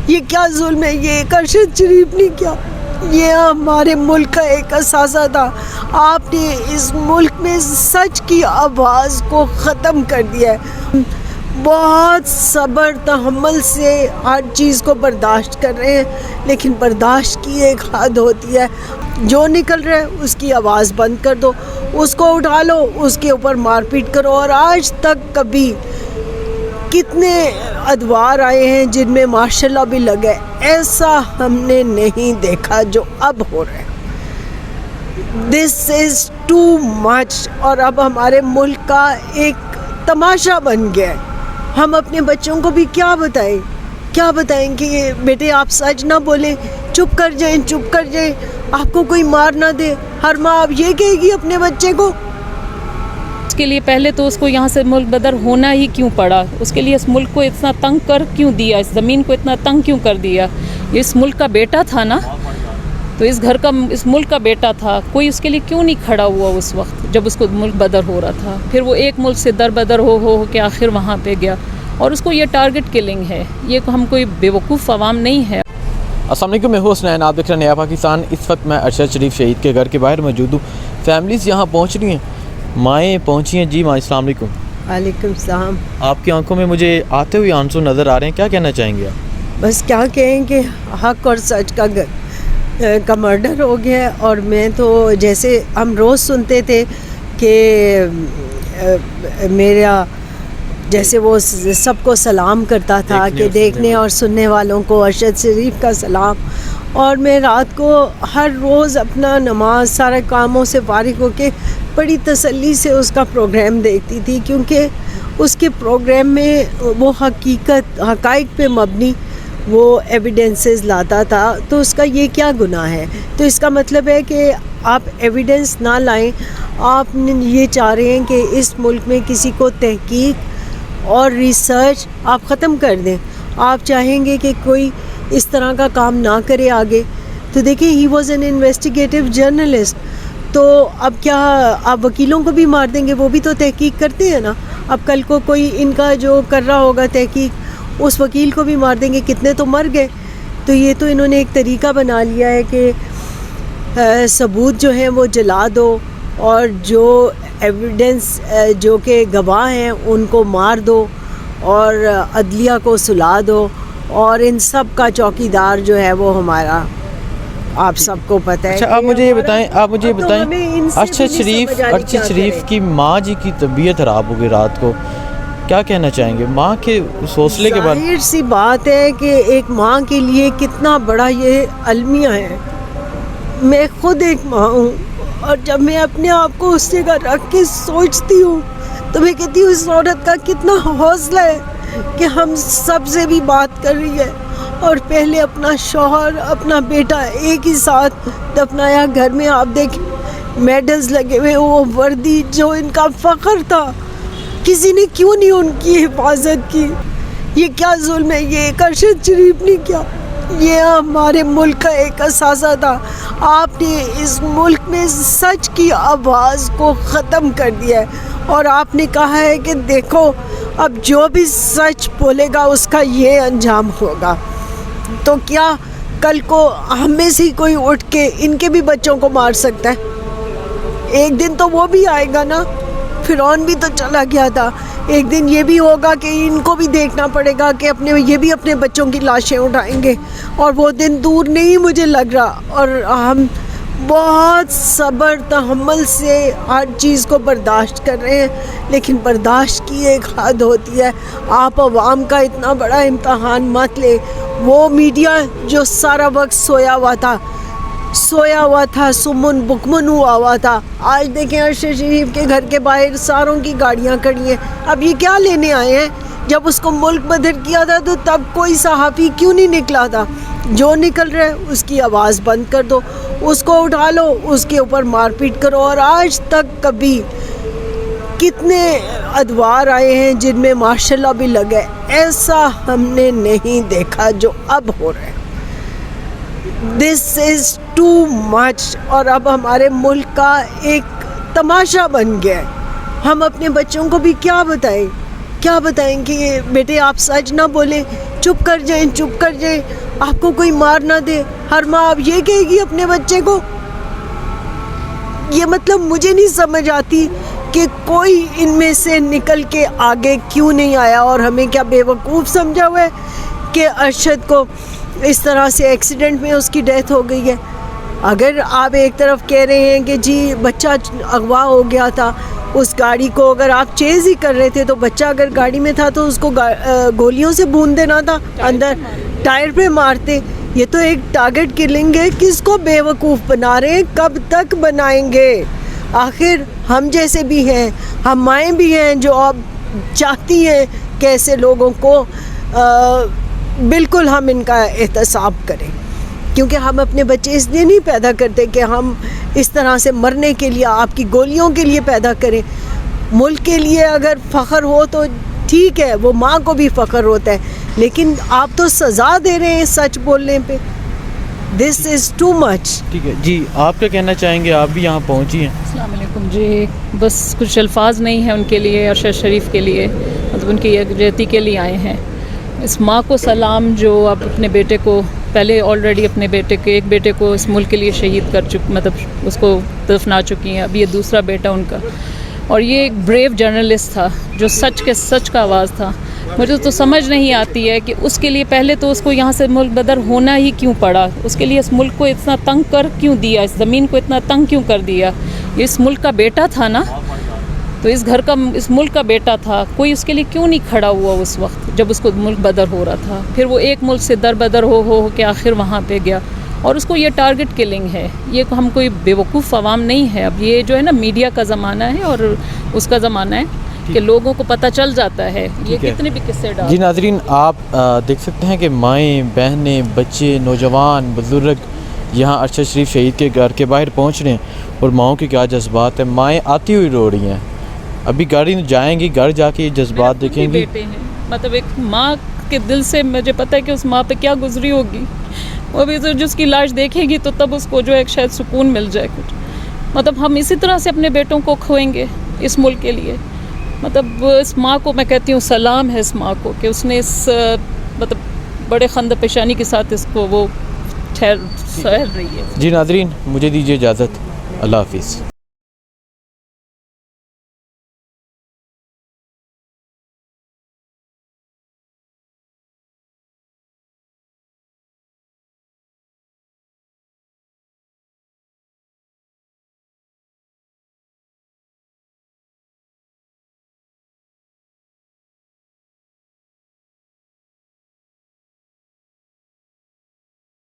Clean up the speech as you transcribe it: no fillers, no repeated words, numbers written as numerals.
یہ کیا ظلم ہے؟ یہ ایک ارشد شریف نے کیا، یہ ہمارے ملک کا ایک اثاثہ تھا. آپ نے اس ملک میں سچ کی آواز کو ختم کر دیا ہے. بہت صبر تحمل سے ہر چیز کو برداشت کر رہے ہیں، لیکن برداشت کی ایک حد ہوتی ہے. جو نکل رہا ہے اس کی آواز بند کر دو، اس کو اٹھا لو، اس کے اوپر مار پیٹ کرو. اور آج تک کبھی کتنے ادوار آئے ہیں جن میں ماشاء اللہ بھی لگا ہے، ایسا ہم نے نہیں دیکھا جو اب ہو رہا ہے. دس از ٹو مچ. اور اب ہمارے ملک کا ایک تماشا بن گیا ہے. ہم اپنے بچوں کو بھی کیا بتائیں کہ بیٹے آپ سچ نہ بولیں، چپ کر جائیں، آپ کو کوئی مار نہ دے. ہر ماں اب یہ کہے گی اپنے بچے کو. اس کے لیے پہلے تو اس کو یہاں سے ملک بدر ہونا ہی کیوں پڑا؟ اس کے لیے اس ملک کو اتنا تنگ کر کیوں دیا؟ اس زمین کو اتنا تنگ کیوں کر دیا؟ یہ اس ملک کا بیٹا تھا نا، تو اس ملک کا بیٹا تھا. کوئی اس کے لیے کیوں نہیں کھڑا ہوا اس وقت جب اس کو ملک بدر ہو رہا تھا؟ پھر وہ ایک ملک سے در بدر ہو کے آخر وہاں پہ گیا، اور اس کو یہ ٹارگٹ کلنگ ہے. یہ ہم کوئی بیوقوف عوام نہیں ہے. السلام علیکم، میں ہوں حسنین، آپ دیکھ رہے ہیں نیا پاکستان. اس وقت میں ارشد شریف شہید کے گھر کے باہر موجود ہوں. فیملیز یہاں پہنچ رہی ہیں، مائیں پہنچی ہیں. جی ماں السلام علیکم. وعلیکم السلام. آپ کی آنکھوں میں مجھے آتے ہوئے آنسو نظر آ رہے ہیں، کیا کہنا چاہیں گے آپ؟ بس کیا کہیں کہ حق اور سچ کا مرڈر ہو گیا ہے. اور میں تو جیسے ہم روز سنتے تھے کہ میرا جیسے وہ سب کو سلام کرتا تھا کہ دیکھنے اور سننے والوں کو ارشد شریف کا سلام. اور میں رات کو ہر روز اپنا نماز سارے کاموں سے فارغ ہو کے بڑی تسلی سے اس کا پروگرام دیکھتی تھی، کیونکہ اس کے پروگرام میں وہ حقائق پہ مبنی وہ ایویڈنسز لاتا تھا. تو اس کا یہ کیا گناہ ہے؟ تو اس کا مطلب ہے کہ آپ ایویڈنس نہ لائیں. آپ یہ چاہ رہے ہیں کہ اس ملک میں کسی کو تحقیق اور ریسرچ آپ ختم کر دیں. آپ چاہیں گے کہ کوئی اس طرح کا کام نہ کرے آگے. تو دیکھیں he was an investigative journalist. تو اب کیا آپ وکیلوں کو بھی مار دیں گے؟ وہ بھی تو تحقیق کرتے ہیں نا. اب کل کو کوئی ان کا جو کر رہا ہوگا تحقیق، اس وکیل کو بھی مار دیں گے. کتنے تو مر گئے. تو یہ تو انہوں نے ایک طریقہ بنا لیا ہے کہ ثبوت جو ہیں وہ جلا دو، اور جو ایویڈنس جو کہ گواہ ہیں ان کو مار دو، اور عدلیہ کو سلا دو. اور ان سب کا چوکیدار جو ہے وہ ہمارا، آپ سب کو پتہ ہے. اچھا آپ مجھے یہ بتائیں ارشد شریف کی ماں جی کی طبیعت خراب ہو گئی رات کو، کیا کہنا چاہیں گے ماں کے اس حوصلے کے بارے؟ ظاہر سی بات ہے کہ ایک ماں کے لیے کتنا بڑا یہ المیہ ہے. میں خود ایک ماں ہوں، اور جب میں اپنے آپ کو اس جگہ رکھ کے سوچتی ہوں تو میں کہتی ہوں اس عورت کا کتنا حوصلہ ہے کہ ہم سب سے بھی بات کر رہی ہے، اور پہلے اپنا شوہر اپنا بیٹا ایک ہی ساتھ دفنایا. گھر میں آپ دیکھیں میڈلز لگے ہوئے، وہ وردی جو ان کا فخر تھا، کسی نے کیوں نہیں ان کی حفاظت کی؟ یہ کیا ظلم ہے؟ یہ ایک ارشد شریف نے کیا، یہ ہمارے ملک کا ایک اثاثہ تھا. آپ نے اس ملک میں سچ کی آواز کو ختم کر دیا ہے. اور آپ نے کہا ہے کہ دیکھو اب جو بھی سچ بولے گا اس کا یہ انجام ہوگا. تو کیا کل کو ہم میں سے کوئی اٹھ کے ان کے بھی بچوں کو مار سکتا ہے؟ ایک دن تو وہ بھی آئے گا نا. فرعون بھی تو چلا گیا تھا. ایک دن یہ بھی ہوگا کہ ان کو بھی دیکھنا پڑے گا کہ یہ بھی اپنے بچوں کی لاشیں اٹھائیں گے. اور وہ دن دور نہیں مجھے لگ رہا. اور ہم بہت صبر تحمل سے ہر چیز کو برداشت کر رہے ہیں، لیکن برداشت کی ایک حد ہوتی ہے. آپ عوام کا اتنا بڑا امتحان مت لے. وہ میڈیا جو سارا وقت سویا ہوا تھا، سمن بکمن ہوا تھا، آج دیکھیں ارشد شریف کے گھر کے باہر ساروں کی گاڑیاں کھڑی ہیں. اب یہ کیا لینے آئے ہیں؟ جب اس کو ملک بدر کیا تھا تو تب کوئی صحافی کیوں نہیں نکلا تھا؟ جو نکل رہا ہے اس کی آواز بند کر دو، اس کو اٹھا لو، اس کے اوپر مار پیٹ کرو. اور آج تک کبھی کتنے ادوار آئے ہیں جن میں ماشاء اللہ بھی لگا ہے، ایسا ہم نے نہیں دیکھا جو اب ہو رہا ہے. دس از ٹو مچ. اور اب ہمارے ملک کا ایک تماشا بن گیا ہے. ہم اپنے بچوں کو بھی کیا بتائیں کہ بیٹے آپ سچ نہ بولیں، چپ کر جائیں، چپ کر جائیں، آپ کو کوئی مار نہ دے. ہر ماں اب یہ کہے گی اپنے بچے کو. یہ مطلب مجھے نہیں سمجھ آتی کہ کوئی ان میں سے نکل کے آگے کیوں نہیں آیا، اور ہمیں کیا بے وقوف سمجھا ہوا ہے کہ ارشد کو اس طرح سے ایکسیڈنٹ میں اس کی ڈیتھ ہو گئی ہے. اگر آپ ایک طرف کہہ رہے ہیں کہ جی بچہ اغوا ہو گیا تھا، اس گاڑی کو اگر آپ چیز ہی کر رہے تھے تو بچہ اگر گاڑی میں تھا تو اس کو گولیوں سے بھون دینا تھا، اندر ٹائر پہ مارتے. یہ تو ایک ٹارگٹ کلنگ ہے. کس کو بے وقوف بنا رہے ہیں؟ کب تک بنائیں گے؟ آخر ہم جیسے بھی ہیں، ہم مائیں بھی ہیں جو اب چاہتی ہیں کہ ایسے لوگوں کو بالکل ہم ان کا احتساب کریں، کیونکہ ہم اپنے بچے اس لیے نہیں پیدا کرتے کہ ہم اس طرح سے مرنے کے لیے، آپ کی گولیوں کے لیے پیدا کریں. ملک کے لیے اگر فخر ہو تو ٹھیک ہے، وہ ماں کو بھی فخر ہوتا ہے، لیکن آپ تو سزا دے رہے ہیں سچ بولنے پہ. دس از ٹو مچ. ٹھیک ہے جی، آپ کیا کہنا چاہیں گے؟ آپ بھی یہاں پہنچی ہیں. السلام علیکم جی. بس کچھ الفاظ نہیں ہیں ان کے لیے، ارشد شریف کے لیے، مطلب ان کی یکجہتی کے لیے آئے ہیں. اس ماں کو سلام جو اب اپنے بیٹے کو، پہلے آلریڈی اپنے بیٹے کے، ایک بیٹے کو اس ملک کے لیے شہید کر مطلب اس کو دفنا چکی ہیں، اب یہ دوسرا بیٹا ان کا. اور یہ ایک بریو جرنلسٹ تھا جو سچ کا آواز تھا. مجھے تو سمجھ نہیں آتی ہے کہ اس کے لیے پہلے تو اس کو یہاں سے ملک بدر ہونا ہی کیوں پڑا، اس کے لیے اس ملک کو اتنا تنگ کر کیوں دیا، اس زمین کو اتنا تنگ کیوں کر دیا. یہ اس ملک کا بیٹا تھا نا، تو اس گھر کا، اس ملک کا بیٹا تھا. کوئی اس کے لیے کیوں نہیں کھڑا ہوا اس وقت جب اس کو ملک بدر ہو رہا تھا؟ پھر وہ ایک ملک سے در بدر ہو کے آخر وہاں پہ گیا، اور اس کو یہ ٹارگٹ کلنگ ہے. یہ ہم کوئی بیوقوف عوام نہیں ہے. اب یہ جو ہے نا میڈیا کا زمانہ ہے اور اس کا زمانہ ہے کہ لوگوں کو پتہ چل جاتا ہے یہ کتنے بھی قصے ڈال. جی ناظرین، آپ دیکھ سکتے ہیں کہ مائیں، بہنیں، بچے، نوجوان، بزرگ یہاں ارشد شریف شہید کے گھر کے باہر پہنچ رہے ہیں، اور ماؤں کے کیا جذبات ہیں. مائیں آتی ہوئی رو رہی ہیں. ابھی گاڑی میں جائیں گی، گھر جا کے یہ جذبات دیکھیں گی. بیٹے ہیں، مطلب ایک ماں کے دل سے مجھے پتہ ہے کہ اس ماں پہ کیا گزری ہوگی. وہ بھی جس کی لاش دیکھے گی تو تب اس کو جو ہے شاید سکون مل جائے کچھ. مطلب ہم اسی طرح سے اپنے بیٹوں کو کھوئیں گے اس ملک کے لیے. مطلب اس ماں کو میں کہتی ہوں سلام ہے اس ماں کو کہ اس نے اس مطلب بڑے خند پیشانی کے ساتھ اس کو وہ سہر رہی ہے. جی ناظرین، مجھے دیجیے اجازت. اللہ حافظ.